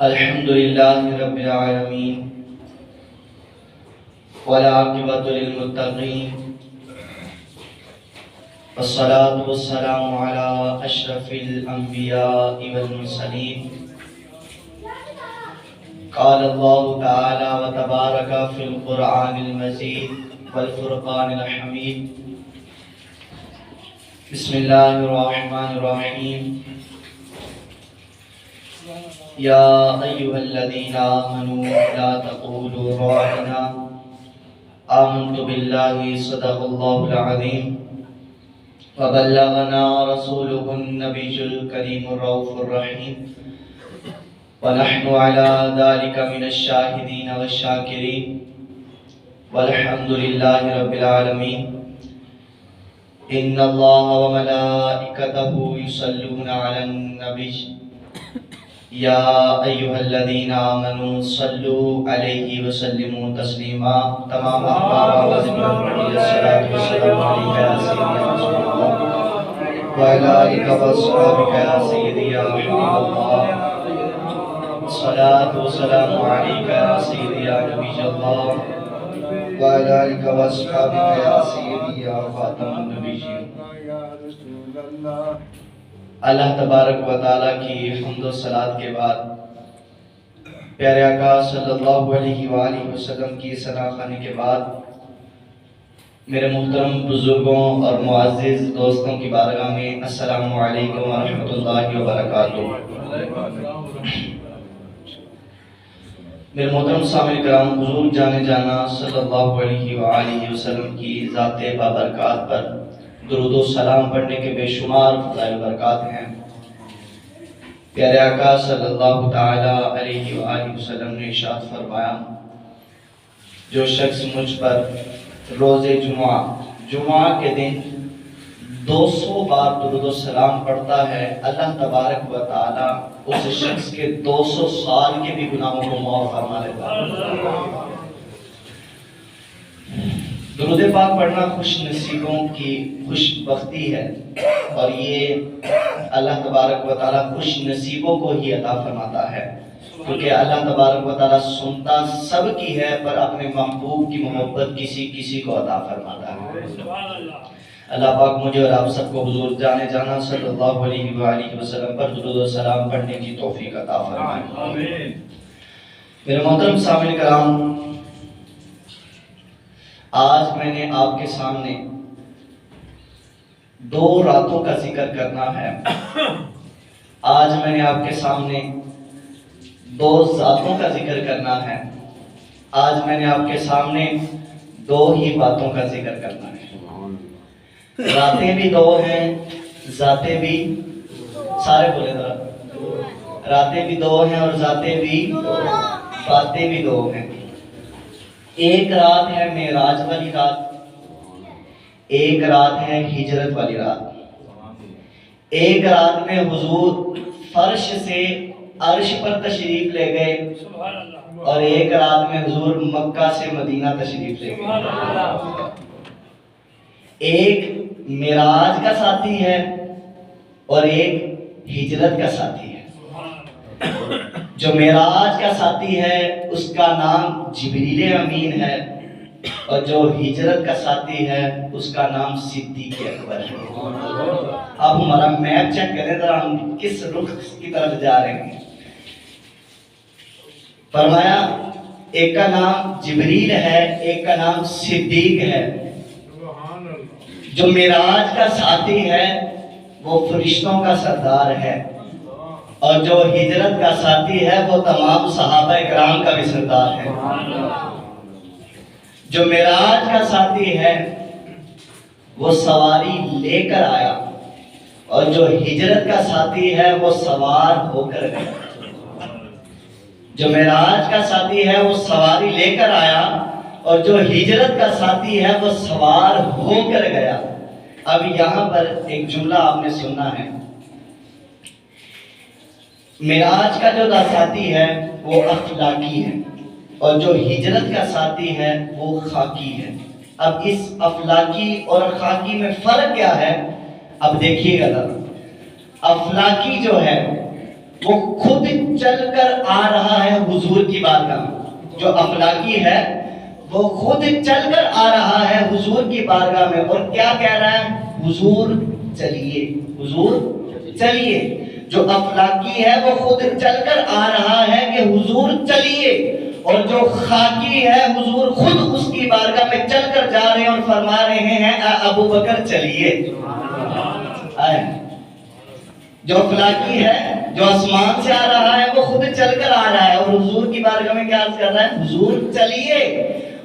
الحمد لله رب العالمين والعاقبة للمتقين والصلاة والسلام على أشرف الأنبياء والمرسلين. قال الله تعالى وتبارك في القرآن المجيد والفرقان الحميد. بسم الله الرحمن الرحيم. يا أيها الذين آمنوا لا تقولوا راعنا آمنت بالله صدق الله العظيم وبلغنا رسوله النبي الكريم الرؤوف الرحيم ونحن على ذلك من الشاهدين والشاكرين والحمد لله رب العالمين. إن الله وملائكته يصلون على النبي يا أيها الذين آمنوا صلوا عليه وسلموا تسليما. تمام أحباب الصلاة والسلام عليك يا سيدي يا رسول الله وعلى آلك وأصحابك يا سيدي يا حبيب الله. الصلاة والسلام عليك يا سيدي يا نبي الله وعلى آلك وأصحابك يا سيدي يا خاتم النبيين. اللہ تبارک و تعالیٰ کی حمد و صلات کے بعد پیارے آقا صلی اللہ علیہ وآلہ وسلم کی ثنا خوانی کے بعد میرے محترم بزرگوں اور معزز دوستوں کی بارگاہ میں السلام علیکم ورحمۃ اللہ وبرکاتہ. میرے محترم سامعین کرام، حضور جانے جانا صلی اللہ علیہ وآلہ وسلم کی ذات بابرکات پر درود و سلام پڑھنے کے بے شمار فضائل برکات ہیں. پیارے آقا صلی اللہ تعالی علیہ وآلہ وسلم نے ارشاد فرمایا، جو شخص مجھ پر روز جمعہ کے دن 200 بار درود و سلام پڑھتا ہے، اللہ تبارک و تعالی اس شخص کے 200 سال کے بھی گناہوں کو معاف فرما لیتا ہے. درود پاک پڑھنا خوش نصیبوں کی خوش بختی ہے، اور یہ اللہ تبارک و تعالیٰ خوش نصیبوں کو ہی عطا فرماتا ہے، کیونکہ اللہ تبارک و تعالیٰ سنتا سب کی ہے پر اپنے محبوب کی محبت کسی کو عطا فرماتا ہے. اللہ پاک مجھے اور آپ سب کو حضور جانے جانا صلی اللہ علیہ وآلہ وسلم پر درود و سلام پڑھنے کی توفیق عطا فرمائے. میرے محترم سامعین کرام، آج میں نے آپ کے سامنے 2 راتوں کا ذکر کرنا ہے. آج میں نے آپ کے سامنے 2 ذاتوں کا ذکر کرنا ہے. آج میں نے آپ کے سامنے 2 ہی باتوں کا ذکر کرنا ہے. راتیں بھی 2 ہیں، ذاتیں بھی، سارے بولے ذرا، راتیں بھی 2 ہیں اور ذاتیں بھی، باتیں بھی 2 ہیں. ایک رات ہے معراج والی رات، ایک رات ہے ہجرت والی رات. ایک رات میں حضور فرش سے عرش پر تشریف لے گئے، اور ایک رات میں حضور مکہ سے مدینہ تشریف لے گئے. ایک معراج کا ساتھی ہے اور ایک ہجرت کا ساتھی ہے. جو معراج کا ساتھی ہے اس کا نام جبریل امین ہے، اور جو ہجرت کا ساتھی ہے اس کا نام صدیق اکبر ہے. اب ہمارا میپ چیک کریں ذرا، ہم کس رخ کی طرف جا رہے ہیں. فرمایا ایک کا نام جبریل ہے، ایک کا نام صدیق ہے. جو معراج کا ساتھی ہے وہ فرشتوں کا سردار ہے، اور جو ہجرت کا ساتھی ہے وہ تمام صحابہ کرام کا بھی سردار ہے. جو معراج کا ساتھی ہے وہ سواری لے کر آیا، اور جو ہجرت کا ساتھی ہے وہ سوار ہو کر گیا. جو معراج کا ساتھی ہے وہ سواری لے کر آیا، اور جو ہجرت کا ساتھی ہے وہ سوار ہو کر گیا. اب یہاں پر ایک جملہ آپ نے سننا ہے. معراج کا جو ساتھی ہے وہ اخلاقی ہے، اور جو ہجرت کا ساتھی ہے وہ خاکی ہے. اب اس افلاکی اور خاکی میں فرق کیا ہے؟ اب دیکھیے گا ذرا. افلاکی جو ہے وہ خود چل کر آ رہا ہے حضور کی بارگاہ میں. جو افلاکی ہے وہ خود چل کر آ رہا ہے حضور کی بارگاہ میں, اور کیا کہہ رہا ہے؟ حضور چلیے, حضور چلیے. جو افلاکی ہے وہ خود چل کر آ رہا ہے کہ حضور چلیے, اور جو خاکی ہے حضور خود اس کی بارگاہ میں چل کر جا رہے ہیں اور فرما رہے ہیں اے ابو بکر چلیے. جو افلاکی ہے, جو آسمان سے آ رہا ہے, وہ خود چل کر آ رہا ہے اور حضور کی بارگاہ میں کیا عرض کر رہا ہے؟ حضور چلیے.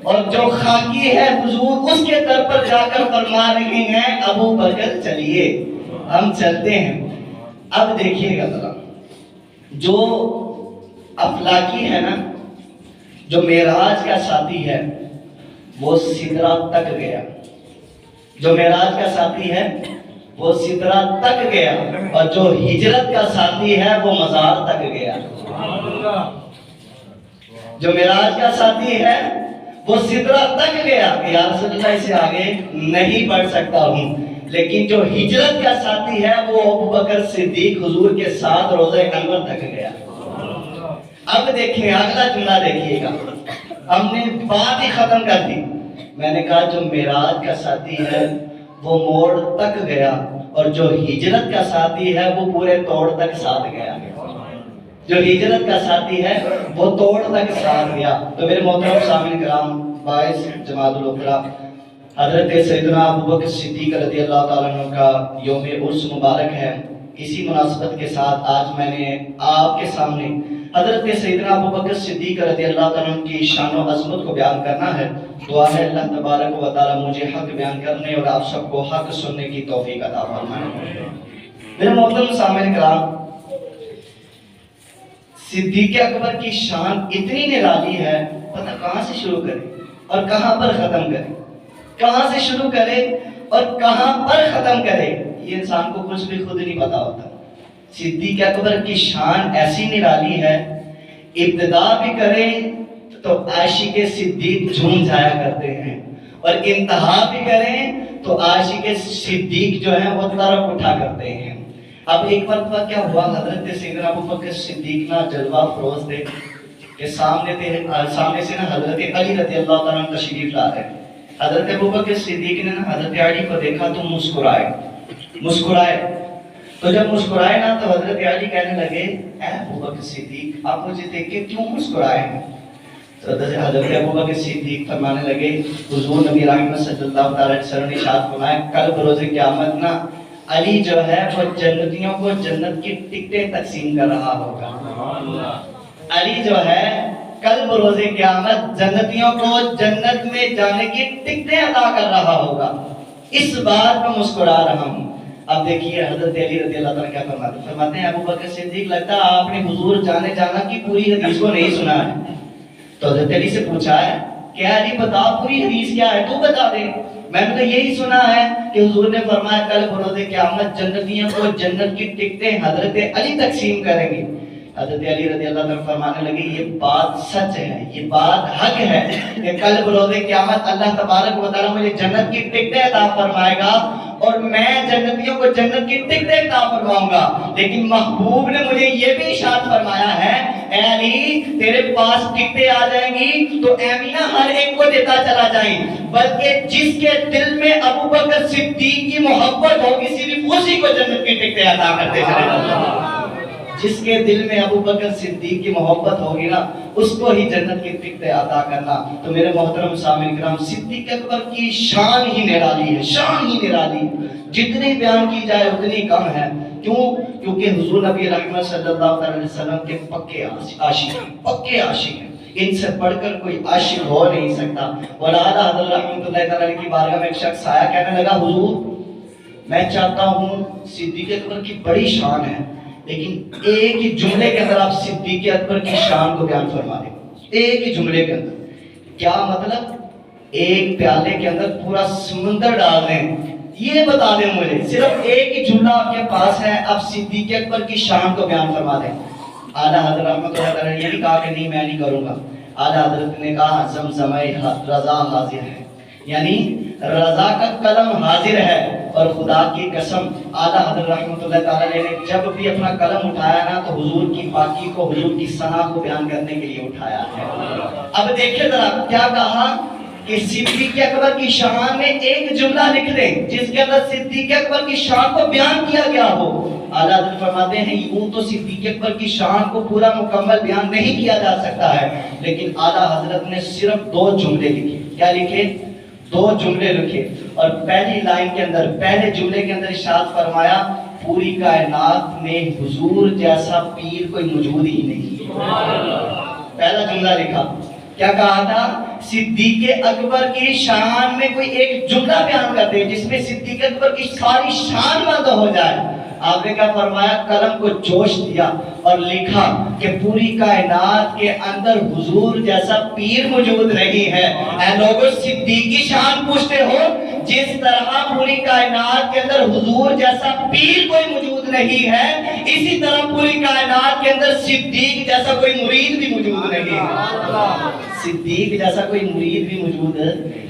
اور جو خاکی ہے حضور اس کے در پر جا کر فرما رہے ہیں ابو بکر چلیے, ہم چلتے ہیں. اب دیکھیے گا ذرا, جو افلاکی ہے نا, جو معراج کا ساتھی ہے وہ سدرہ تک گیا. جو معراج کا ساتھی ہے وہ سدرہ تک گیا, اور جو ہجرت کا ساتھی ہے وہ مزار تک گیا. جو معراج کا ساتھی ہے وہ سدرہ تک گیا کہ یا رسول اللہ اسے آگے نہیں بڑھ سکتا ہوں, لیکن جو ہجرت کا ساتھی ہے وہ ابو بکر صدیق حضور کے ساتھ روضہ انور تک گیا. اب دیکھیں اگلا جملہ دیکھیے گا, ہم نے بات ہی ختم کر دی. میں نے کہا جو معراج کا ساتھی ہے وہ موڑ تک گیا, اور جو ہجرت کا ساتھی ہے وہ پورے توڑ تک ساتھ گیا. جو ہجرت کا ساتھی ہے وہ توڑ تک ساتھ گیا. تو میرے محترم سامعین کرام, 22 جمادی الاخرى حضرت سیدنا ابو بکر صدیق رضی اللہ تعالیٰ عنہ کا یوم عرس مبارک ہے. اسی مناسبت کے ساتھ آج میں نے آپ کے سامنے حضرت سیدنا ابو بکر صدیق رضی اللہ تعالیٰ عنہ کی شان و عظمت کو بیان کرنا ہے. دعا ہے اللہ تبارک و تعالیٰ مجھے حق بیان کرنے اور آپ سب کو حق سننے کی توفیق عطا فرمائے. میرے محترم سامعین کرام, صدیق اکبر کی شان اتنی نرالی ہے, پتہ کہاں سے شروع کرے اور کہاں پر ختم کرے, کہاں سے شروع کرے اور کہاں پر ختم کرے, یہ انسان کو کچھ بھی خود نہیں پتا ہوتا. صدیق اکبر کی شان ایسی نرالی ہے, ابتدا بھی کرے تو عاشق صدیق جھوم جایا کرتے ہیں, اور انتہا بھی کریں تو عاشق صدیق جو ہیں وہ طرف اٹھا کرتے ہیں. اب ایک مرتبہ کیا ہوا, حضرت سیدنا ابو بکر صدیق نا جلوہ فروز تھے کہ سامنے سے نا حضرت علی رضی اللہ تعالیٰ عنہ تشریف لا رہے. حضرت ابو بکر صدیق نے نا حضرت علی کو دیکھا تو مسکرائے. تو جب مسکرائے نا تو حضرت علی کہنے لگے اے ابو بکر صدیق آپ مجھے دیکھ کے کیوں مسکرائے ہیں؟ تو حضرت ابو بکر صدیق فرمانے لگے حضور نبی رحمت صلی اللہ علیہ وسلم نے ارشاد فرمایا کل بروز قیامت نا علی جو ہے وہ جنتیوں کو جنت کی ٹکٹیں تقسیم کر رہا ہوگا. علی جو ہے کل بروز قیامت جنتیوں کو جنت میں جانے کی ٹکٹیں عطا کر رہا ہوگا. اس بات پر مسکرا رہا ہوں. اب دیکھیے حضرت علی رضی اللہ تعالیٰ کیا فرماتے ہیں ابو بکر صدیق لگتا ہے آپ نے حضور جانے جانا کی پوری حدیث کو نہیں سنا ہے. تو حضرت علی سے پوچھا ہے کہ علی بتا پوری حدیث کیا ہے, تو بتا دے. میں نے تو یہی سنا ہے کہ حضور نے فرمایا کل بروز قیامت جنتیوں کو جنت کی ٹکٹیں حضرت علی تقسیم کریں گے. حضرت علی رضی اللہ عنہ فرمانے لگے یہ بات سچ ہے, یہ بات حق ہے کہ کل بروز قیامت اللہ تبارک و تعالیٰ مجھے جنت کی ٹکٹیں عطا فرمائے گا اور میں جنتیوں کو جنت کی ٹکٹیں عطا فرماؤں گا. لیکن محبوب نے مجھے یہ بھی ارشاد فرمایا ہے اے علی تیرے پاس ٹکٹیں آ جائیں گی تو امینا ہر ایک کو دیتا چلا جائیں, بلکہ جس کے دل میں ابو بکر صدیق کی محبت ہوگی صرف اسی کو جنت کی ٹکٹیں عطا کرتے چلے جائیں. جس کے دل میں ابو بکر صدیق کی محبت ہوگی نا اس کو ہی جنت کی ٹکٹیں عطا کرنا. تو میرے محترم سامعین کرام صدیق اکبر کی شان ہی نرالی ہے, شان ہی نرالی, جتنی بیان کی جائے اتنی کم ہے. کیوں؟ کیونکہ حضور نبی رحمت صلی اللہ علیہ وسلم کے پکے عاشق ہیں. ان سے پڑھ کر کوئی عاشق ہو نہیں سکتا. مولانا حضرت رحمۃ اللہ تعالیٰ کی بارگاہ میں ایک شخص آیا, کہنے لگا حضور میں چاہتا ہوں صدیق اکبر کی بڑی شان ہے لیکن ایک ہی جملے کے اندر آپ صدیق اکبر کی شان کو بیان فرما دیں. ایک ہی جملے کے اندر. کیا مطلب؟ ایک پیالے کے اندر پورا سمندر ڈال دیں, یہ بتا دیں مجھے, صرف ایک ہی جملہ آپ کے پاس ہے, آپ صدیق اکبر کی شان کو بیان فرما دیں. اعلیٰ حضرت رحمۃ اللہ تعالیٰ نے یہ بھی کہا کہ نہیں میں نہیں کروں گا. اعلیٰ حضرت نے کہا زمزمۂ رضا حاضر ہے, یعنی رضا کا قلم حاضر ہے اور خدا کی قسم اعلیٰ حضرت رحمۃ اللہ تعالیٰ علیہ نے جب بھی اپنا قلم اٹھایا نا تو حضور کی پاکی کو، حضور کی ثنا کو بیان کرنے کے لیے اٹھایا ہے۔ اب دیکھیں ذرا کیا کہا کہ صدیق اکبر کی شان میں ایک جملہ لکھ دیں جس کے اندر صدیق اکبر کی شان کو بیان کیا گیا ہو۔ اعلیٰ حضرت فرماتے ہیں یوں تو صدیق اکبر کی شان کو پورا مکمل بیان نہیں کیا جا سکتا ہے، لیکن اعلیٰ حضرت نے صرف 2 جملے لکھے۔ کیا لکھے؟ 2 جملے لکھے، اور پہلی لائن کے اندر، پہلے جملے کے اندر ارشاد فرمایا پوری کائنات میں حضور جیسا پیر کوئی موجود ہی نہیں۔ پہلا جملہ لکھا، کیا کہا تھا؟ صدیق اکبر کی شان میں کوئی ایک جملہ بیان کرتے ہیں جس میں صدیق اکبر کی ساری شان واضح ہو جائے۔ آپ نے کیا فرمایا؟ قلم کو جوش دیا اور لکھا کہ پوری کائنات کے اندر حضور جیسا پیر موجود نہیں ہے۔ اے لوگوں، صدیق کی شان پوچھتے ہو، جس طرح پوری کائنات کے اندر حضور جیسا پیر کوئی موجود نہیں ہے، اسی طرح پوری کائنات کے اندر صدیق جیسا کوئی مرید بھی موجود نہیں ہے۔ صدیق جیسا کوئی مرید بھی موجود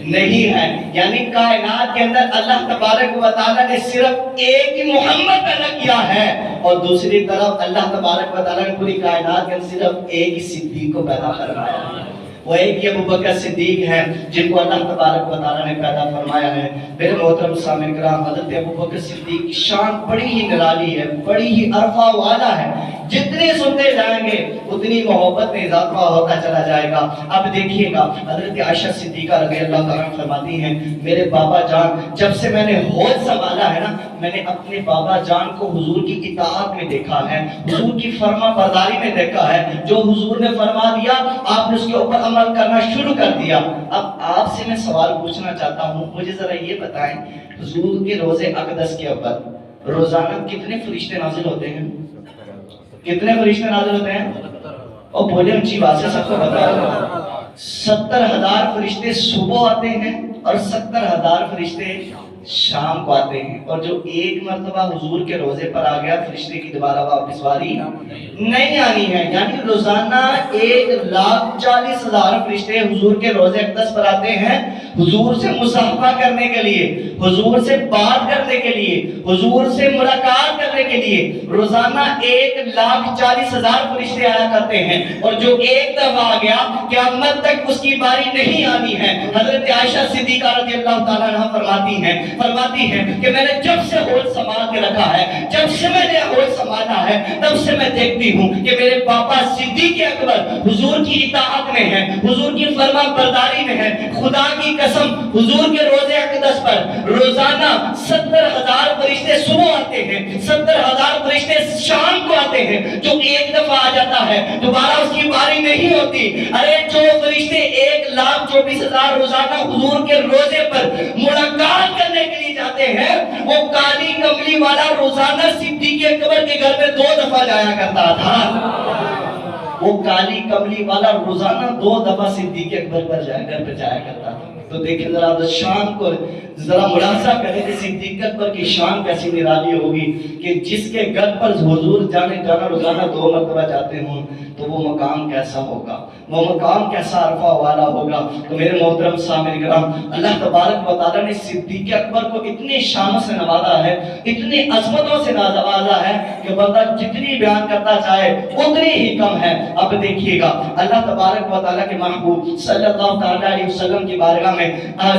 نہیں ہے، یعنی کائنات کے اندر اللہ تبارک و تعالیٰ نے صرف ایک ہی محمد پیدا کیا ہے، اور دوسری طرف اللہ تبارک و تعالیٰ نے پوری کائنات کے اندر صرف ایک ہی صدیق کو پیدا فرمایا ہے۔ وہ ایک ہی ابو بکر صدیق ہیں جن کو اللہ تبارک و تعالیٰ نے پیدا فرمایا ہے۔ میرے محترم سامعین کرام، حضرت ابو بکر صدیق کی شان بڑی ہی نرالی ہے، بڑی ہی عرفہ والا ہے، جتنے سنتے جائیں گے اتنی محبت میں اضافہ ہوتا چلا جائے گا۔ اب دیکھیے گا، حضرت عائشہ صدیقہ رضی اللہ تعالیٰ فرماتی ہیں میرے بابا جان جب سے میں نے ہوش سنبھالا ہے نا، میں نے اپنے بابا جان کو حضور کی اطاعت میں دیکھا ہے، حضور کی فرما برداری میں دیکھا ہے، جو حضور نے فرما دیا آپ نے اس کے اوپر عمل کرنا شروع کر دیا۔ اب آپ سے میں سوال پوچھنا چاہتا ہوں، مجھے ذرا یہ بتائیں حضور کے روزے اقدس کے اوپر روزانہ کتنے فرشتے نازل ہوتے ہیں؟ کتنے فرشتے نازل ہوتے ہیں؟ اور بولے اونچی بات سے سب کو بتاؤ۔ 70,000 فرشتے صبح آتے ہیں اور 70,000 فرشتے شام کو آتے ہیں، اور جو ایک مرتبہ حضور کے روزے پر آ گیا فرشتے کی دوبارہ واپس واری نہیں آنی ہے۔ یعنی روزانہ 1,40,000 فرشتے حضور کے روزے اقدس پر آتے ہیں، حضور سے مصافحہ کرنے کے لیے، حضور سے بات کرنے کے لیے، حضور سے ملاقات کرنے کے لیے روزانہ 1,40,000 فرشتے آیا کرتے ہیں، اور جو ایک دفعہ آ گیا قیامت تک اس کی باری نہیں آنی ہے۔ حضرت عائشہ صدیقہ رضی اللہ تعالیٰ عنہ فرماتی ہیں کہ میں نے جب سے ہوش سنبھال کے رکھا ہے، جب سے میں نے ہوش سنبھالا ہے، تب سے میں دیکھتی ہوں کہ میرے پاپا صدیق اکبر حضور کی اطاعت میں ہے، حضور کی فرما برداری میں ہے۔ خدا کی قسم حضور کے روزے اقدس پر روزانہ 70,000 فرشتے صبح آتے ہیں، 70,000 فرشتے شام کو آتے ہیں، جو ایک دفعہ آ جاتا ہے دوبارہ اس کی باری نہیں ہوتی۔ ارے جو فرشتے 1,24,000 روزانہ حضور کے روزے پر ملاقات کرنے کے لیے جاتے ہیں، وہ کالی کملی والا روزانہ صدیق اکبر کے گھر میں 2 دفعہ جایا کرتا تھا۔ وہ کالی کملی والا روزانہ 2 دفعہ صدیق اکبر پر گھر پہ جایا کرتا تھا۔ تو دیکھیں ذرا شان کو ذرا ملاحظہ کریں کہ صدیق اکبر کی شان کیسی نرالی ہوگی کہ جس کے گھر پر حضور جانا روزانہ 2 مرتبہ جاتے ہوں تو وہ مقام کیسا ہوگا، وہ مقام کیسا عرفہ والا ہوگا۔ تو میرے محترم سامعین کرام، اللہ تبارک و تعالیٰ نے صدیق اکبر کو اتنی شانوں سے نوازا ہے، اتنی عظمتوں سے نوازا ہے کہ بندہ جتنی بیان کرتا چاہے اتنی ہی کم ہے۔ اب دیکھیے گا اللہ تبارک و تعالیٰ کے محبوب صلی اللہ تعالیٰ علیہ وسلم کی بارگاہ میں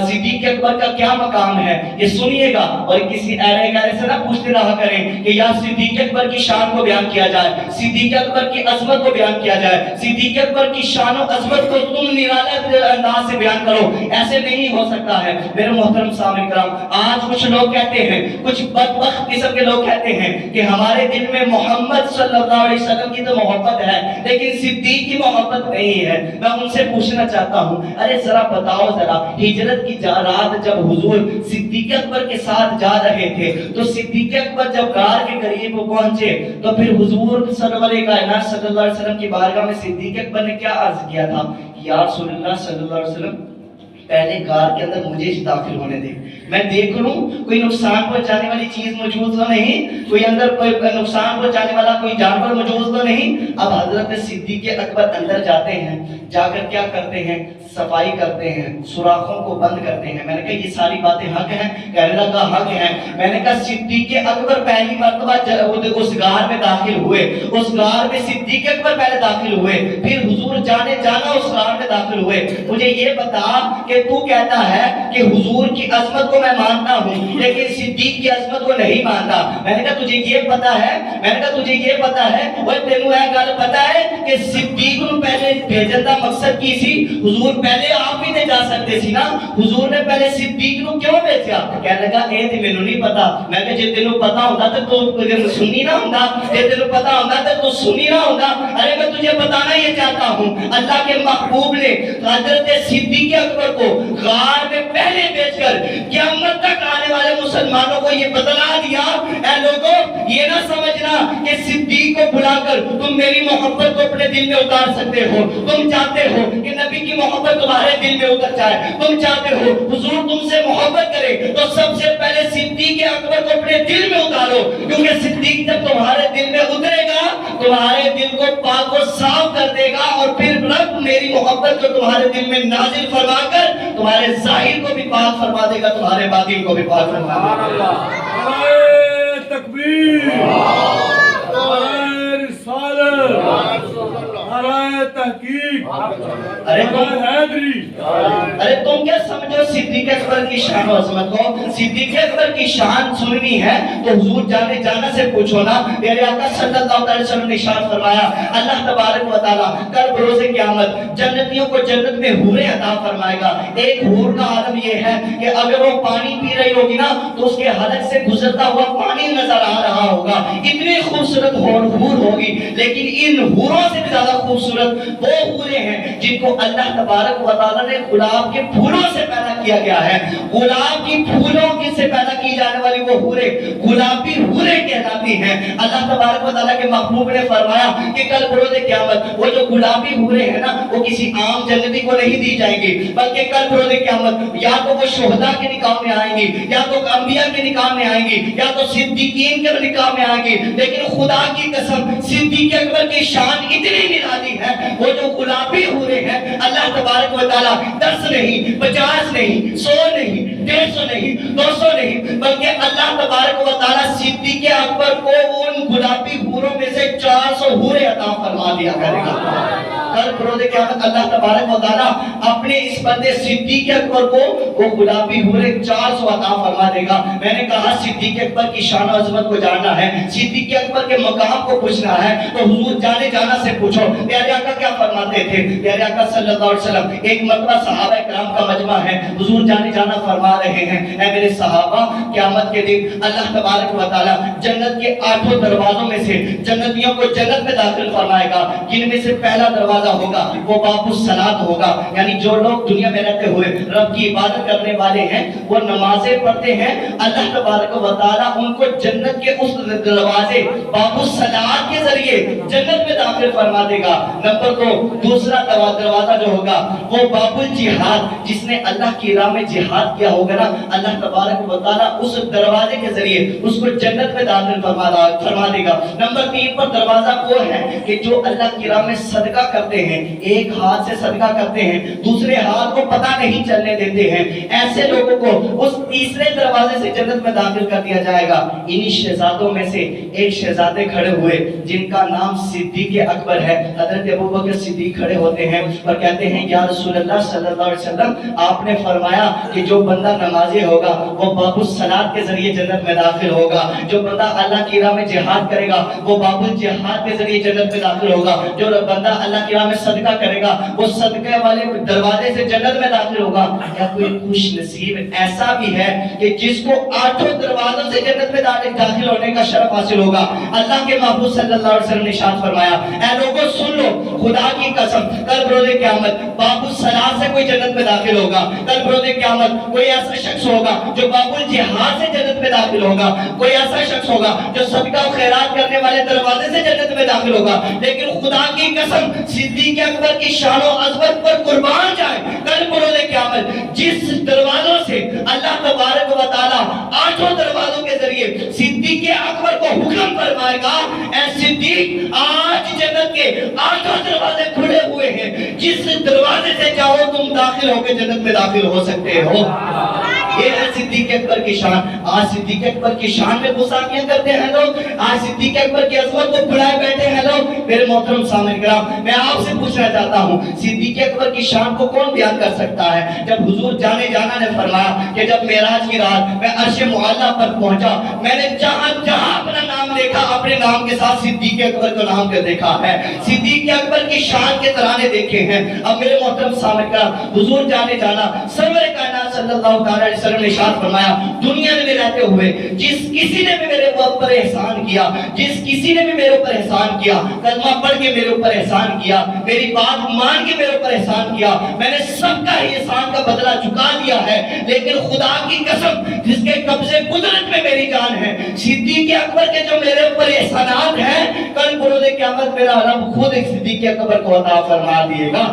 صدیق اکبر کا کیا مقام ہے یہ سنیے گا، اور کسی ایرے گارے سے نہ پوچھتے رہا کریں کہ یا صدیق اکبر کی شان کو بیان کیا جائے، صدیق اکبر کی عظمت کو بیان کیا جائے، صدیق اکبر کی شان و عظمت کو تم نرالے انداز سے بیان کرو، ایسے نہیں ہو سکتا ہے۔ میرے محترم سامعین کرام، آج کچھ لوگ کہتے ہیں، کچھ بدبخت قسم کے لوگ کہتے ہیں کہ ہمارے دل میں محمد صلی اللہ علیہ وسلم کی تو محبت ہے لیکن صدیق کی محبت نہیں ہے۔ میں ان سے پوچھنا چاہتا ہوں، ارے ذرا بتاؤ، ذرا ہجرت کی رات جب حضور صدیق اکبر کے ساتھ جا رہے تھے تو صدیق اکبر جب غار کے قریب پہنچے تو پھر حضور صلی اللہ علیہ وسلم کی بارگاہ میں صدیق اکبر نے کیا عرض کیا تھا؟ یا رسول اللہ صلی اللہ علیہ وسلم پہلے غار کے اندر مجھے داخل ہونے دے، میں دیکھ لوں کوئی نقصان پہنچانے والی چیز موجود تو نہیں، کوئی اندر کوئی نقصان پہنچانے والا کوئی جانور موجود تو نہیں۔ اب حضرت صدیق اکبر اندر جاتے ہیں، جا کر کیا کرتے ہیں؟ صفائی کرتے ہیں، سوراخوں کو بند کرتے ہیں۔ میں نے کہا یہ ساری باتیں حق ہیں؟ کہنے لگا حق ہیں۔ میں نے کہا صدیق اکبر پہلی مرتبہ اس غار میں داخل ہوئے، اس غار میں صدیق اکبر پہلے داخل ہوئے، پھر حضور جانے جانا اس غار میں داخل ہوئے۔ مجھے یہ بتا کہ تو کہتا ہے کہ حضور کی عظمت کو میں مانتا ہوں لیکن صدیق کی عظمت کو نہیں مانتا۔ میں نے کہا تجھے یہ پتا ہے، میں نے کہا تجھے یہ پتا ہے، وہ تینوں ہے گل پتا ہے کہ صدیق کو پہلے بھیجن دا مقصد کی سی؟ حضور پہلے آپ ہی تے جا سکتے سی نا، حضور نے پہلے صدیق کو کیوں بھیجا؟ کہنے لگا اے تے مینوں نہیں پتا۔ میں کہ جے تینوں پتا ہوندا تے تو سنی نہ ہوندا، جے تینوں پتا ہوندا تے تو سنی نہ ہوندا۔ ارے میں تجھے بتانا یہ چاہتا ہوں، اللہ کے محبوب نے حضرت صدیق اکبر کو غار میں پہلے بھیج کر قیامت تک آنے والے مسلمانوں کو یہ بتلا دیا، اے لوگوں یہ نہ سمجھنا کہ صدیق کو بلا کر تم میری محبت کو اپنے دل میں اتار سکتے ہو۔ تم چاہتے ہو کہ نبی کی محبت تمہارے دل میں اتر جائے، تم چاہتے ہو حضور تم سے محبت کرے، تو سب سے پہلے صدیق اکبر کو اپنے دل میں اتارو، کیونکہ صدیق جب تمہارے دل میں اترے گا تمہارے دل کو پاک و صاف کر دے گا، اور پھر رب میری محبت کو تمہارے دل میں نازل فرما کر تمہارے ظاہر کو بھی پاک فرما دے گا، تمہارے باطن کو بھی پاک فرما دے گا۔ نعرہ تکبیر، نعرہ رسالت، نعرہ تحقیق، نعرہ حیدری۔ ارے تم کیا سمجھو صدیق اکبر کی شان و عظمت کو؟ صدیق اکبر کی شان سننی ہے تو حضور جانے جانا سے پوچھو نا۔ میرے آقا صلی اللہ علیہ وسلم نے ارشاد فرمایا اللہ تبارک و تعالیٰ کل بروز قیامت جنتیوں کو جنت میں حوریں عطا فرمائے گا۔ ایک حور کا عالم یہ ہے کہ اگر وہ پانی پی رہی ہوگی نا تو اس کے حلق سے گزرتا ہوا پانی نظر آ رہا ہوگا، اتنی خوبصورت حور ہوگی۔ لیکن ان حوروں سے بھی زیادہ خوبصورت وہ حوریں ہیں جن کو اللہ تبارک و تعالیٰ نے گلاب کے پھولوں سے پیدا کیا گیا ہے۔ گلاب کی پھولوں سے پیدا کی جانے والی وہ حوریں گلابی حوریں کہلاتی ہیں۔ اللہ تبارک و تعالیٰ کے محبوب نے فرمایا کہ کل بروز قیامت وہ جو گلابی حوریں ہیں نا وہ کسی عام جنتی کو نہیں دی جائیں گی، بلکہ کل بروز قیامت یا تو وہ شہداء کے نکاح میں آئیں گی، یا تو انبیاء کے نکاح میں آئیں گی، یا تو صدیقین کے نکاح میں آئیں گی۔ لیکن خدا کی قسم صدیق اکبر کی شان اتنی نرالی ہے، وہ جو گلابی حوریں ہیں اللہ تبارک و تعالیٰ 10 نہیں، 50 نہیں، 100 نہیں، 150 نہیں، 200 نہیں، بلکہ اللہ تبارک و تعالیٰ صدیق اکبر کو ان گلابی حوروں میں سے 400 حوریں عطا فرما دیا کرے گا۔ کل بروز قیامت اللہ تبارک و تعالیٰ اپنے اس بندے صدیق اکبر کو وہ گلابی حوریں 400 عطا فرما دے گا۔ میں نے کہا صدیق اکبر کی شان و عظمت کو جاننا ہے، صدیق اکبر کے مقام کو پوچھنا ہے تو حضور جانے جانا سے پوچھو۔ پیارے آقا کیا فرماتے تھے؟ پیارے آقا صلی اللہ علیہ وسلم ایک مرتبہ صحابہ کرام کا مجمع ہے، حضور جانے جانا فرما رہے ہیں اے میرے صحابہ قیامت کے دن اللہ تبارک و تعالیٰ جنت کے 8 دروازوں میں سے جنتیوں کو جنت میں داخل فرمائے گا، جن میں سے پہلا دروازہ ہوگا وہ باب الصلاۃ ہوگا، یعنی جو لوگ دنیا میں رہتے ہوئے رب کی عبادت کرنے والے ہیں وہ نمازیں پڑھتے ہیں، اللہ تبارک و تعالیٰ ان کو جنت کے اس دروازے باب الصلاۃ کے ذریعے جنت میں داخل فرما دے گا۔ نمبر 2 دوسرا دروازہ جو ہوگا وہ باب الجہاد، جس نے اللہ کی راہ میں جہاد کیا ہوگا نا اللہ تبارک و تعالیٰ اس دروازے کے ذریعے اس کو جنت میں داخل فرما دے گا۔ نمبر 3 پر دروازہ وہ ہے کہ جو اللہ کی راہ میں صدقہ کرتے ہیں، ایک ہاتھ سے صدقہ کرتے ہیں دوسرے ہاتھ کو پتہ نہیں چلنے دیتے ہیں، ایسے لوگوں کو اس تیسرے دروازے سے جنت میں داخل کر دیا جائے گا۔ انہی شہزادوں میں سے ایک شہزادے کھڑے ہوئے جن کا نام صدیق اکبر ہے، حضرت ابوبکر صدیق کھڑے ہوتے ہیں اور کہتے ہیں یا رسول اللہ صلی اللہ علیہ وسلم آپ نے فرمایا کہ جو بندہ نمازی ہوگا وہ باب الصلاۃ کے ذریعے جنت میں داخل ہوگا، جو بندہ اللہ کی راہ میں جہاد کرے گا وہ باب الجہاد کے ذریعے جنت میں داخل ہوگا، جو بندہ اللہ کی راہ میں صدقہ کرے گا وہ صدقے والے دروازے سے جنت میں داخل ہوگا۔ کیا کوئی خوش نصیب ایسا بھی ہے کہ جس کو 8 دروازوں سے جنت میں داخل ہونے کا شرف حاصل ہوگا؟ اللہ کے محبوب صلی اللہ علیہ وسلم نے ارشاد فرمایا اے لوگوں سن لو، خدا کی قسم کل بروز قیامت باب الصلاۃ سے کوئی جنت میں داخل ہوگا، کل بروز قیامت کوئی ایسا شخص ہوگا جو باب الجہاد سے جنت میں داخل ہوگا، کوئی ایسا شخص ہوگا جو صدقہ و خیرات کرنے والے دروازے سے جنت میں داخل ہوگا، لیکن خدا کی قسم صدیق اکبر کی شان و عظمت پر قربان جائے کل بروز قیامت جس دروازوں سے اللہ تبارک و تعالی 8 دروازوں کے ذریعے صدیق اکبر کو حکم فرمائے گا اے صدیق آج جنت کے 8 دروازے کھلے ہوئے ہیں جس دروازے سے چاہو تم داخل ہو کے جنت میں داخل ہو سکتے ہو یہ ہے صدیق اکبر کی شان آج صدیق اکبر کی شان میں گستاخیاں کرتے ہیں لوگ آج صدیق اکبر کی عظمت کو بڑھائے بیٹھے ہیں لوگ میرے محترم سامعین کرام میں آپ سے پوچھنا چاہتا ہوں صدیق اکبر کی شان کو کون بیان کر سکتا ہے جب حضور جانے جانا نے فرمایا کہ جب معراج کی رات میں عرش معلیٰ پر پہنچا میں نے جہاں جہاں اپنا نام دیکھا اپنے نام کے ساتھ صدیق اکبر کو نام کے دیکھا ہے صدیق اکبر کی شان کے ترانے دیکھے ہیں اب میرے محترم سامعین کرام حضور جانے جانا سرور کائنات صلی اللہ علیہ وسلم نے ارشاد فرمایا دنیا میں رہتے ہوئے جس کسی نے بھی میرے اوپر احسان کیا جس کسی نے بھی میرے اوپر احسان کیا کلمہ پڑھ کے میرے اوپر احسان کیا میری بات مان کے میرے اوپر احسان کیا میں نے سب کا احسان کا بدلہ چکا دیا ہے لیکن خدا کی قسم جس کے قبضے قدرت میں میری جان ہے صدیق اکبر کے جو میرے اوپر احسانات ہیں کل بروز قیامت میرا رب خود ایک صدیق اکبر کو عطا فرما دیے گا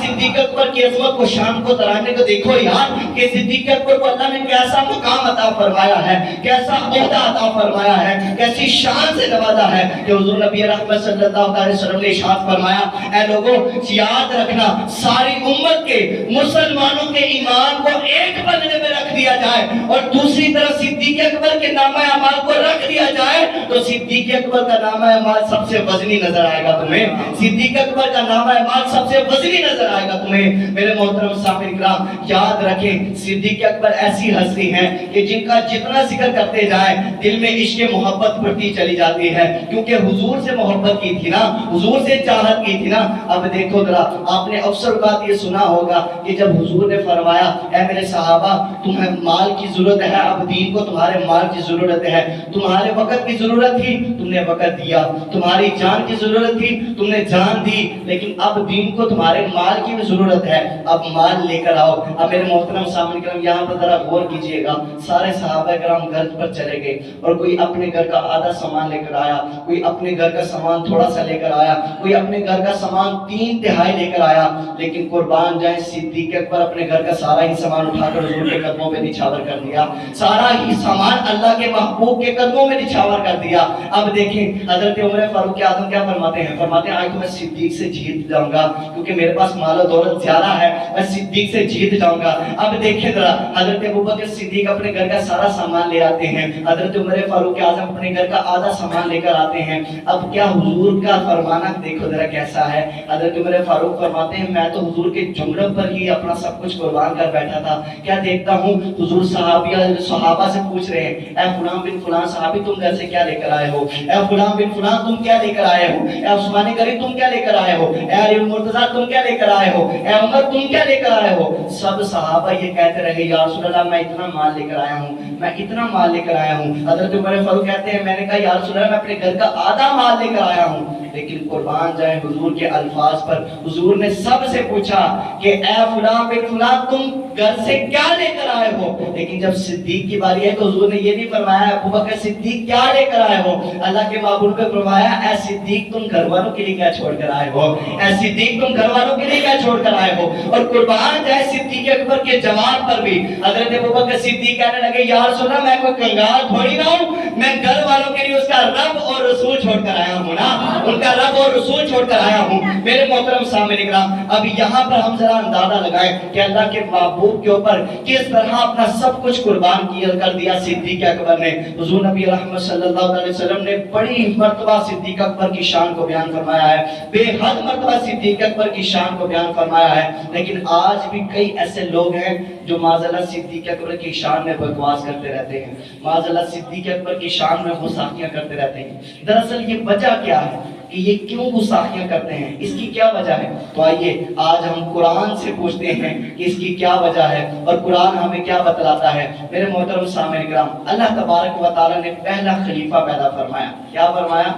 صدیق اکبر کی عظمت کو شان کو ترانے کو دیکھو یار کہ صدیق اکبر کو اللہ نے کیسا مقام عطا فرمایا ہے کیسا عہدہ عطا فرمایا ہے کیسی شان سے نوازا ہے کہ حضور نبی رحمت صلی اللہ علیہ وسلم نے ارشاد فرمایا اے لوگوں یاد رکھنا ساری امت کے مسلمانوں کے ایمان کو ایک بندے میں رکھ دیا جائے اور دوسری طرف صدیق اکبر کے نامہ اعمال کو رکھ دیا جائے تو صدیق اکبر کا نامہ اعمال سب سے وزنی نظر آئے گا تمہیں صدیق اکبر کا نامہ اعمال سب سے وزنی نظر آئے گا تمہیں میرے محترم سامعین کرام یاد رکھیں صدیق اکبر ایسی ہستی ہیں کہ جن کا جتنا ذکر کرتے جائیں دل میں عشق محبت بڑھتی چلی جاتی ہے کیونکہ حضور سے محبت کی تھی نا حضور سے چاہت کی تھی نا اب دیکھو ذرا آپ نے اکثر اوقات یہ سنا ہوگا کہ جب حضور نے فرمایا اے میرے صحابہ تمہیں مال کی ضرورت ہے اب دین کو تمہارے مال کی ضرورت ہے تمہارے وقت کی ضرورت تھی تم نے وقت دیا تمہاری جان کی ضرورت تھی تم نے جان دی لیکن اب دین کو تمہارے مال کی بھی ضرورت ہے اب مال لے کر آؤ اب میرے محترم سامنے کرم یہاں پر ذرا غور کیجئے گا سارے صحابہ کرام گھر پر چلے گئے اور کوئی اپنے گھر کا آدھا سامان لے کر آیا کوئی اپنے گھر کا سامان تھوڑا سا لے کر آیا کوئی اپنے گھر کا سامان 3/3 لے کر آیا لیکن قربان جائیں صدیق اکبر اپنے گھر کا سارا ہی سامان اٹھا کر حضور کے قدموں میں نچھاور کر دیا سارا ہی سامان اللہ کے محبوب کے قدموں میں نچھاور کر دیا اب دیکھیں حضرت عمر فاروق اعظم کیا فرماتے ہیں آج تو میں صدیق سے جیت جاؤں گا کیونکہ میرے پاس مال و دولت زیادہ ہے میں صدیق سے جیت جاؤں گا اب دیکھیں ذرا حضرت ابوبکر صدیق اپنے گھر کا سارا سامان لے آتے ہیں حضرت عمر فاروق اعظم اپنے گھر کا آدھا سامان لے کر آتے ہیں اب کیا حضور کا فرمانا دیکھو ذرا کیسا ہے حضرت عمر فاروق فرماتے ہیں میں تو حضور کے جملوں پر ہی اپنا سب کچھ قربان کر بیٹھا تھا کیا دیکھتا ہوں حضور صحابہ سے پوچھ رہے ہیں اے فلاں بن فلاں صحابی تم گھر سے کیا لے کر آئے ہو اے فلاں بن فلاں تم کیا لے کر آئے ہو اے عثمان غنی تم کیا لے کر آئے ہو اے علی مرتضیٰ تم کیا لے کر آئے ہو اے عمر تم کیا لے کر آئے ہو سب صحابہ یہ کہتے رہے یا رسول اللہ میں اتنا مال لے کر آیا ہوں میں اتنا مال لے کر آیا ہوں حضرت عمر فاروق کہتے ہیں میں نے کہا یا رسول اللہ میں اپنے گھر کا آدھا مال لے کر آیا ہوں لیکن قربان جائیں حضور کے الفاظ پر حضور نے سب سے پوچھا کہ اے فلاں بن فلاں تم گھر سے کیا لے کر آئے ہو لیکن جب صدیق کی باری ہے تو حضور نے یہ نہیں فرمایا ابوبکر صدیق کیا لے کر آئے ہو اللہ کے محبوب نے فرمایا اے صدیق تم گھر والوں کے لیے کیا چھوڑ کر آئے ہو اے صدیق تم گھر والوں کے لیے کیا چھوڑ کر آئے ہو اور قربان جائے صدیق اکبر کے جواب پر بھی حضرت ابوبکر صدیق کہنے لگے یا رسول اللہ میں کوئی کنگال تھوڑی نہ ہوں میں گھر والوں کے لیے اس کا رب اور رسول چھوڑ کر آیا ہوں نا ان کا رب اور رسول چھوڑ کر آیا ہوں میرے محترم سامعین کرام اب یہاں پر ہم ذرا اندازہ لگائیں کہ اللہ کے محبوب کے اوپر کس طرح اپنا سب کچھ قربان کر دیا صدیق اکبر نے حضور نبی رحمت صلی اللہ علیہ وسلم نے بڑی مرتبہ صدیق اکبر کی شان کو بیان فرمایا ہے بے حد مرتبہ صدیق اکبر کی شان کو بیان فرمایا ہے لیکن آج بھی کئی ایسے لوگ ہیں جو معذاللہ صدیق اکبر کی شان میں بکواس کرتے رہتے ہیں معذاللہ صدیق اکبر کی شان میں گستاخیاں کرتے رہتے ہیں دراصل یہ وجہ کیا ہے کہ یہ کیوں گستاخیاں کرتے ہیں اس کی کیا وجہ ہے تو آئیے آج ہم قرآن سے پوچھتے ہیں کہ اس کی کیا وجہ ہے اور قرآن ہمیں کیا بتلاتا ہے میرے محترم سامعین کرام اللہ تبارک و تعالی نے پہلا خلیفہ پیدا فرمایا کیا فرمایا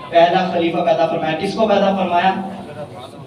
پہلا خلیفہ پیدا فرمایا کس کو پیدا فرمایا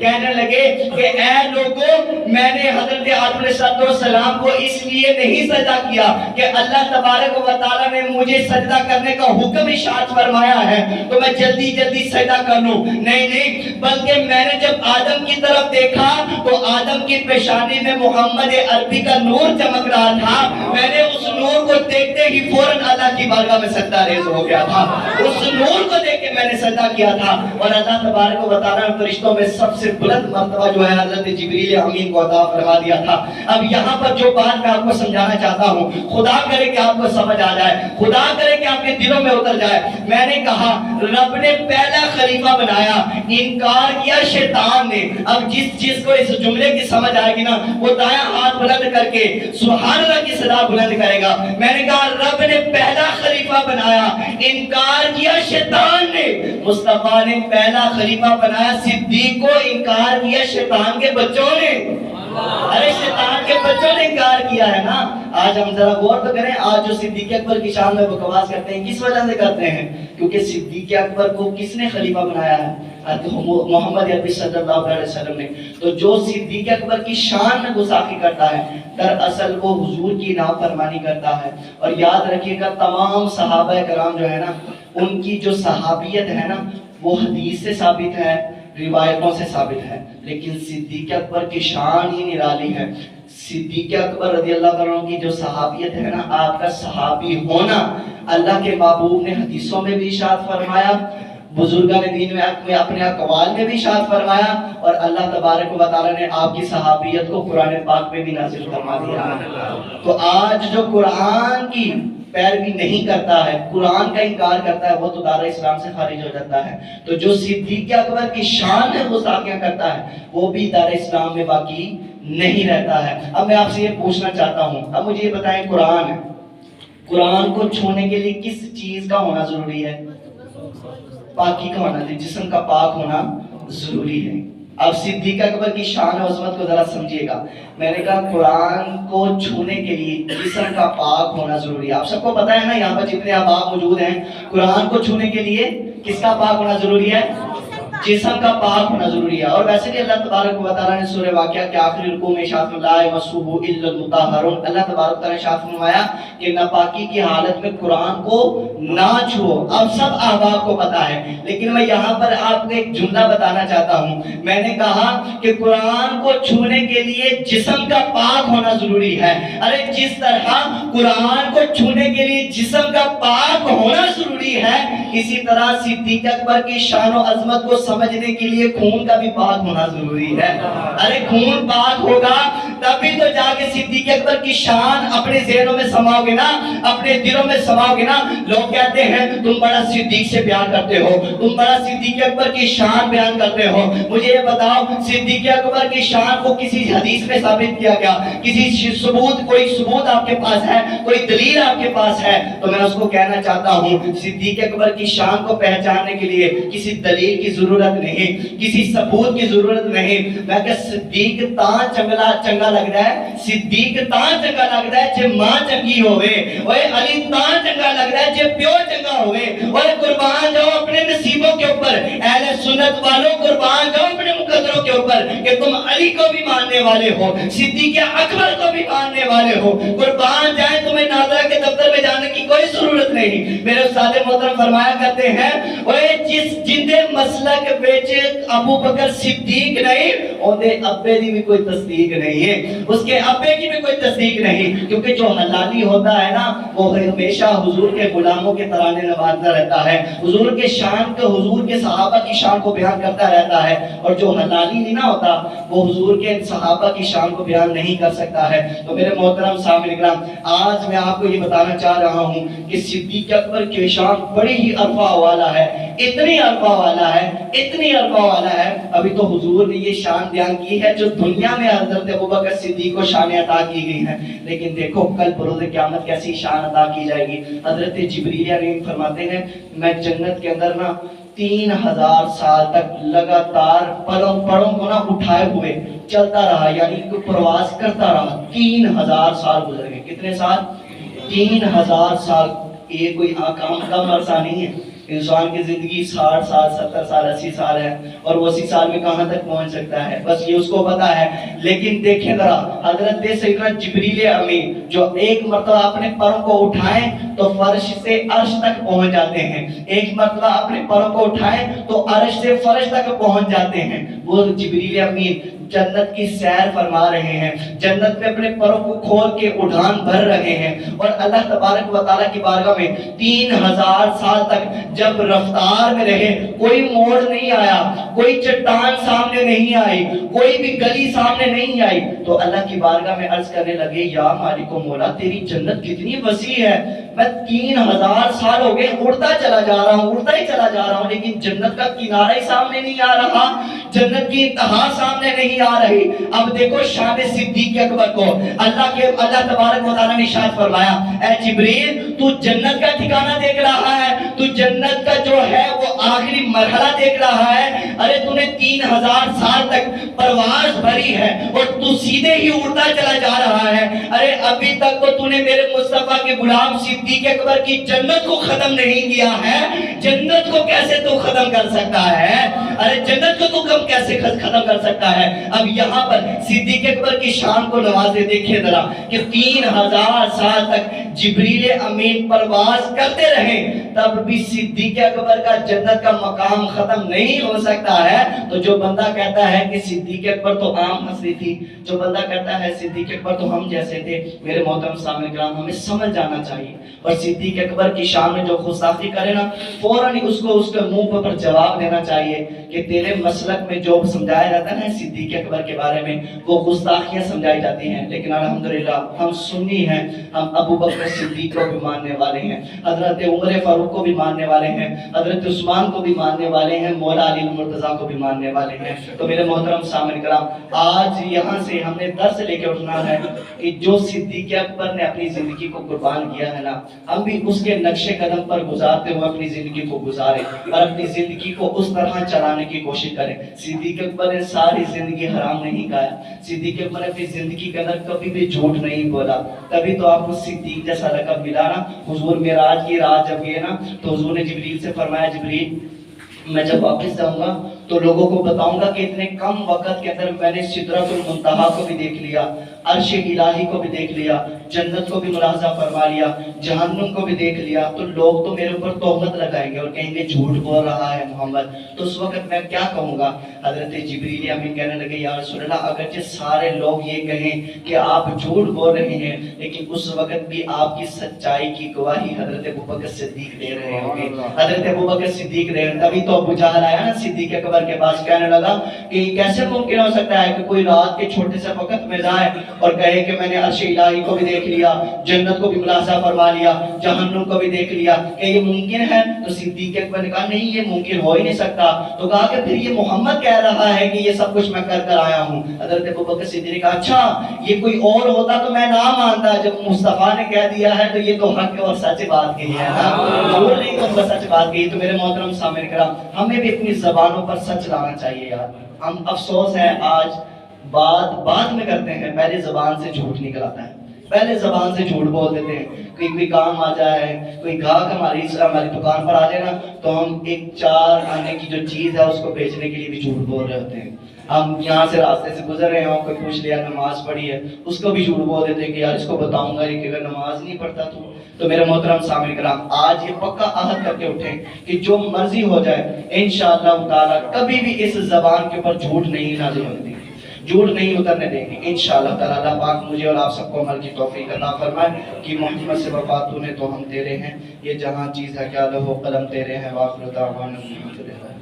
کہنے لگے کہ اے لوگوں، میں نے حضرت آدم علیہ السلام کو اس لیے نہیں سجدہ کیا کہ اللہ تبارک و تعالیٰ نے مجھے سجدہ کرنے کا حکم ارشاد فرمایا ہے تو میں جلدی جلدی سجدہ کر لوں، نہیں، بلکہ میں نے جب آدم کی طرف دیکھا تو آدم کی پیشانی میں محمد عربی کا نور چمک رہا تھا، میں نے اس نور کو دیکھتے ہی فوراً اللہ کی بارگاہ میں سجدہ ریز ہو گیا تھا، اس نور کو دیکھ کے میں نے سجدہ کیا تھا۔ اور اللہ تبارک و تعالیٰ نے فرشتوں میں سب سے بلند مرتبہ جو ہے حضرت جبریل امین کو عطا فرما دیا تھا۔ اب یہاں پر جو بات میں آپ کو سمجھانا چاہتا ہوں، خدا کرے کہ آپ کو سمجھ آ جائے، خدا کرے کہ آپ کے دلوں میں اتر جائے۔ میں نے کہا رب نے پہلا خلیفہ بنایا، انکار کیا شیطان نے۔ اب جس چیز کو اس جملے کی سمجھ آئے گی نا، وہ دایاں ہاتھ بلند کر کے سبحان اللہ کی صدا بلند کرے گا۔ میں نے کہا رب نے پہلا خلیفہ بنایا، انکار کیا شیطان نے۔ مصطفیٰ نے پہلا خلیفہ بنایا، صدیق کو انکار کیا شیطان کے بچوں نے۔ ارے شیطان کے بچوں نے انکار کیا ہے نا۔ آج ہم ذرا غور تو کریں، آج جو صدیق اکبر کی شان میں بکواس کرتے ہیں کس وجہ سے کرتے ہیں؟ کیونکہ صدیق اکبر کو کس نے خلیفہ بنایا ہے؟ محمد عربی صلی اللہ علیہ وسلم نے۔ تو جو صدیق اکبر کی شان میں گستاخی کرتا ہے دراصل وہ حضور کی نافرمانی کرتا ہے۔ اور یاد رکھیے گا تمام صحابہ کرام جو ہے نا، ان کی جو صحابیت ہے نا وہ حدیث سے ثابت ہے، روایتوں سے ثابت ہے، لیکن صدیق اکبر کی شان ہی نرالی ہے۔ صدیق اکبر رضی اللہ عنہ کی جو صحابیت ہے نا، آپ کا صحابی ہونا اللہ کے محبوب نے حدیثوں میں بھی ارشاد فرمایا، بزرگان دین میں اپنے اقوال میں بھی ارشاد فرمایا، اور اللہ تبارک و تعالی نے آپ کی صحابیت کو قرآن پاک میں بھی نازل فرما دیا۔ تو آج جو قرآن کی پیروی نہیں کرتا ہے، قرآن کا انکار کرتا ہے، وہ تو دار اسلام سے خارج ہو جاتا ہے۔ تو جو صدیق اکبر کی شان میں گستاخیاں کرتا ہے وہ بھی دار اسلام میں باقی نہیں رہتا ہے۔ اب میں آپ سے یہ پوچھنا چاہتا ہوں، اب مجھے یہ بتائیں قرآن کو چھونے کے لیے کس چیز کا ہونا ضروری ہے؟ پاکی کا ہونا ضروری، جسم کا پاک ہونا ضروری ہے۔ اب صدیق اکبر کی شان و عظمت کو ذرا سمجھیے گا۔ میں نے کہا قرآن کو چھونے کے لیے جسم کا پاک ہونا ضروری ہے۔ آپ سب کو پتہ ہے نا، یہاں پر جتنے احباب موجود ہیں، قرآن کو چھونے کے لیے کس کا پاک ہونا ضروری ہے؟ جسم کا پاک ہونا ضروری ہے۔ اور ویسے بھی اللہ تبارک و تعالیٰ نے سورہ واقعہ کے آخری رکوع میں ارشاد فرمایا مسحوب الا المطہرون، اللہ تبارک و تعالیٰ نے ارشاد فرمایا کہ ناپاکی کی حالت میں قرآن کو نہ چھو۔ اب سب احباب کو پتہ ہے، لیکن میں یہاں پر آپ کو ایک جملہ بتانا چاہتا ہوں۔ میں نے کہا کہ قرآن کو چھونے کے لیے جسم کا پاک ہونا ضروری ہے۔ ارے جس طرح قرآن کو چھونے کے لیے جسم کا پاک ہونا ضروری ہے، اسی طرح صدیق اکبر کی شان و عظمت کو سمجھنے کے لیے خون کا بھی پاک ہونا ضروری ہے۔ ارے خون پاک ہوگا تبھی تو جا کے صدیق اکبر کی شان اپنے ذہنوں میں سماؤ گے نا، اپنے دلوں میں سماؤ گے نا۔ لوگ کہتے ہیں تم بڑا صدیق سے پیار کرتے ہو، تم بڑا صدیق اکبر کی شان بیان کرتے ہو۔ مجھے یہ بتاؤ صدیق اکبر کی شان کو کسی حدیث میں ثابت کیا گیا؟ کسی ثبوت، کوئی ثبوت آپ کے پاس ہے؟ کوئی دلیل آپ کے پاس ہے؟ تو میں اس کو کہنا چاہتا ہوں صدیق اکبر کی شان کو پہچاننے کے لیے کسی دلیل کی ضرورت نہیں، کسی ثبوت کی ضرورت نہیں۔ میں کہ صدیق تاں چنگا لگدا ہے، صدیق تاں چنگا لگدا ہے جے ماں چنگی ہوئے، اوے علی تاں چنگا لگدا ہے جے پیو چنگا ہوئے۔ اور قربان جاؤ اپنے نصیبوں کے اوپر، اہل سنت والوں قربان جاؤ اپنے مقدروں کے اوپر کہ تم علی کو بھی ماننے والے ہو، صدیق اکبر کو بھی ماننے والے ہو۔ قربان جائیں، تمہیں ناظرہ کے دفتر میں جانے کی کوئی ضرورت نہیں۔ میرے استاد محترم فرمایا کرتے ہیں اوے جن دے مسلک وچ ابو بکر صدیق نہیں، اودے ابے دی بھی کوئی تصدیق نہیں ہے، اس کے ابے کی بھی کوئی تصدیق نہیں، کیونکہ جو حلالی ہوتا ہے نا وہ ہمیشہ حضور کے غلاموں کے ترانے نوازتا رہتا ہے، حضور کے شان کو، حضور کے صحابہ کی شان کو بیان کرتا رہتا ہے، اور جو حلالی نہیں نہ ہوتا وہ حضور کے صحابہ کی شان کو بیان نہیں کر سکتا ہے۔ تو میرے محترم سامعین کرام، آج میں آپ کو یہ بتانا چاہ رہا ہوں کہ صدیق اکبر کی شان بڑی ہی عرفہ والا ہے، اتنی عرفہ والا ہے، اتنی عرفہ والا ہے۔ ابھی تو حضور نے یہ شان بیان کی ہے جو دنیا میں حضرت ابوبکر صدیق کو شان عطا کی گئی ہے، لیکن دیکھو کل بروز قیامت کیسی شان عطا کی جائے گی۔ حضرت جبریل امین فرماتے ہیں میں جنت کے اندر نا 3000 سال تک لگاتار پڑوں کو نا اٹھائے ہوئے چلتا رہا، یعنی کہ پرواز کرتا رہا۔ 3000 سال گزر گئے۔ کتنے سال؟ 3000 سال۔ یہ کوئی کام عرصہ نہیں ہے، انسان کی زندگی 60 سال 70 سال 80 سال ہے اور وہ 80 سال میں کہاں تک پہنچ سکتا ہے، بس یہ اس کو پتا ہے۔ لیکن دیکھیں ذرا حضرت سیدنا جبریل امین جو ایک مرتبہ اپنے پروں کو اٹھائیں تو فرش سے عرش تک پہنچ جاتے ہیں، ایک مرتبہ اپنے پروں کو اٹھائیں تو عرش سے فرش تک پہنچ جاتے ہیں۔ وہ جبریل امین جنت کی سیر فرما رہے ہیں، جنت میں اپنے پروں کو کھول کے اڑان بھر رہے ہیں، اور اللہ تبارک و تعالیٰ کی بارگاہ میں 3000 سال تک جب رفتار میں رہے، کوئی موڑ نہیں آیا، کوئی چٹان سامنے نہیں آئی، کوئی بھی گلی سامنے نہیں آئی، تو اللہ کی بارگاہ میں عرض کرنے لگے یا مالک و مولا تیری جنت کتنی وسیع ہے، میں 3000 سال ہو گئے اڑتا چلا جا رہا ہوں، اڑتا ہی چلا جا رہا ہوں، لیکن جنت کا کنارہ ہی سامنے نہیں آ رہا، جنت کی انتہا سامنے نہیں آ رہی۔ اب دیکھو شان صدیق اکبر کو اللہ تبارک و تعالیٰ نے ارشاد فرمایا اے جبریل تو جنت کا ٹھکانہ دیکھ رہا ہے، تو جنت کا جو ہے وہ آخری مرحلہ دیکھ رہا ہے، ارے تو نے 3000 سال تک پرواز بھری ہے اور تو سیدھے ہی اڑتا چلا جا رہا ہے، ارے ابھی تک تو نے میرے مصطفیٰ کے غلام صدیق اکبر کی جنت کو ختم نہیں کیا ہے، جنت کو کیسے تو ختم کر سکتا ہے، ارے جنت کو تو کیسے ختم کر سکتا ہے۔ اب یہاں پر صدیق اکبر کی شان کو نوازے دیکھیں ذرا کہ 3000 سال تک جبریل امین پرواز کرتے رہے، تب بھی صدیق اکبر کا جنت کا مقام ختم نہیں ہو سکتا ہے۔ تو جو بندہ کہتا ہے کہ صدیق اکبر تو عام ہستی تھی، جو بندہ کہتا ہے صدیق اکبر تو ہم جیسے تھے، میرے محترم سامعین کرام ہمیں سمجھ جانا چاہیے، اور صدیق اکبر کی شان میں جو گستاخی کرے نا فوراً اس کے منہ پر جواب دینا چاہیے کہ تیرے مسلک میں جو سمجھایا جاتا ہے نا صدیق اکبر کے بارے میں وہ گستاخیاں سمجھائی جاتی ہیں، لیکن الحمدللہ ہم سنی ہیں، ہم ابو بکر صدیق کو بھی ماننے والے ہیں، حضرت عمر فاروق کو بھی ماننے والے ہیں، حضرت عثمان کو بھی ماننے والے ہیں، مولا علی المرتضیٰ کو بھی ماننے والے ہیں۔ تو میرے محترم سامعین کرام آج یہاں سے ہم نے درس لے کے اٹھنا ہے کہ جو صدیق اکبر نے اپنی زندگی کو قربان کیا ہے نا، ہم بھی اس کے نقش قدم پر گزارتے ہوئے اپنی زندگی کو گزاریں اور اپنی زندگی کو اس طرح چلانے کی کوشش کریں۔ صدیق اکبر نے ساری زندگی حرام نہیں کھایا، صدیق اکبر نے اپنی زندگی کے اندر کبھی بھی جھوٹ نہیں بولا، تبھی تو آپ کو صدیق جیسا لقب ملا نا۔ حضور معراج کی رات جب گئے نا تو حضور نے جبریل سے فرمایا جبریل میں جب واپس جاؤں گا تو لوگوں کو بتاؤں گا کہ اتنے کم وقت کے اندر میں نے سدرۃ المنتہا کو بھی دیکھ لیا، عرش الہی کو بھی دیکھ لیا، جنت کو بھی ملاحظہ فرما لیا، جہنم کو بھی دیکھ لیا، تو لوگ تو میرے اوپر تہمت لگائیں گے اور کہیں گے جھوٹ بول رہا ہے محمد، تو اس وقت میں کیا کہوں گا؟ حضرت جبریل امین کہنے لگے یا رسول اللہ اگرچہ سارے لوگ یہ کہیں کہ آپ جھوٹ بول رہے ہیں، لیکن اس وقت بھی آپ کی سچائی کی گواہی حضرت ابوبکر صدیق دے رہے ہوں گے، حضرت ابوبکر صدیق دے رہے۔ تبھی تو ابو جہل آیا نا صدیق اکبر کے پاس، کہنے لگا کہ کیسے ممکن ہو سکتا ہے کہ کوئی رات کے چھوٹے سے وقت میں جائے اور کہے کہ میں نے عرش الہی کو بھی دیکھ لیا، جنت کو بھی ملاحظہ فرما لیا، جہنم کو بھی دیکھ لیا، کہ یہ ممکن ہے؟ تو صدیق اکبر نے کہا نہیں یہ ممکن ہو ہی نہیں سکتا، تو کہا کہ پھر یہ محمد کہہ رہا ہے کہ یہ سب کچھ میں کر کر آیا ہوں۔ حضرت ابوبکر صدیق نے کہا اچھا یہ کوئی اور ہوتا تو میں نہ مانتا، جب مصطفیٰ نے کہہ دیا ہے تو یہ تو حق اور سچ بات کہی ہے نا، جھوٹ نہیں تو سچ بات کہی۔ تو میرے محترم سامعین کرام ہمیں بھی اپنی زبانوں پر سچ لانا چاہیے یار۔ ہم افسوس ہے آج بات میں کرتے ہیں، پہلے زبان سے جھوٹ نکل آتا ہے، پہلے زبان سے جھوٹ بول دیتے ہیں، کوئی کام آ جائے، کوئی گاہک ہماری دکان پر آ جائے نا تو ہم ایک 4 آنے کی جو چیز ہے اس کو بیچنے کے لیے بھی جھوٹ بول رہے ہوتے ہیں۔ ہم یہاں سے راستے سے گزر رہے ہوں، کوئی پوچھ لیا نماز پڑھی ہے، اس کو بھی جھوٹ بول دیتے ہیں کہ یار اس کو بتاؤں گا کہ اگر نماز نہیں پڑھتا تو میرے محترم سامعین کرام آج یہ پکا عہد کر کے اٹھیں کہ جو مرضی ہو جائے انشاءاللہ تعالی کبھی بھی اس زبان کے اوپر جھوٹ نہیں نازل ہونے دیں گے، جھوٹ نہیں اترنے دیں گے انشاءاللہ تعالی۔ اللہ پاک مجھے اور آپ سب کو عمل کی توفیق عطا فرمائے کہ محمد سے وفات تو نے تو ہم تیرے ہیں، یہ جہاں چیز ہے کیا لہو قلم تیرے ہیں، وآخر دعوانا الحمدللہ۔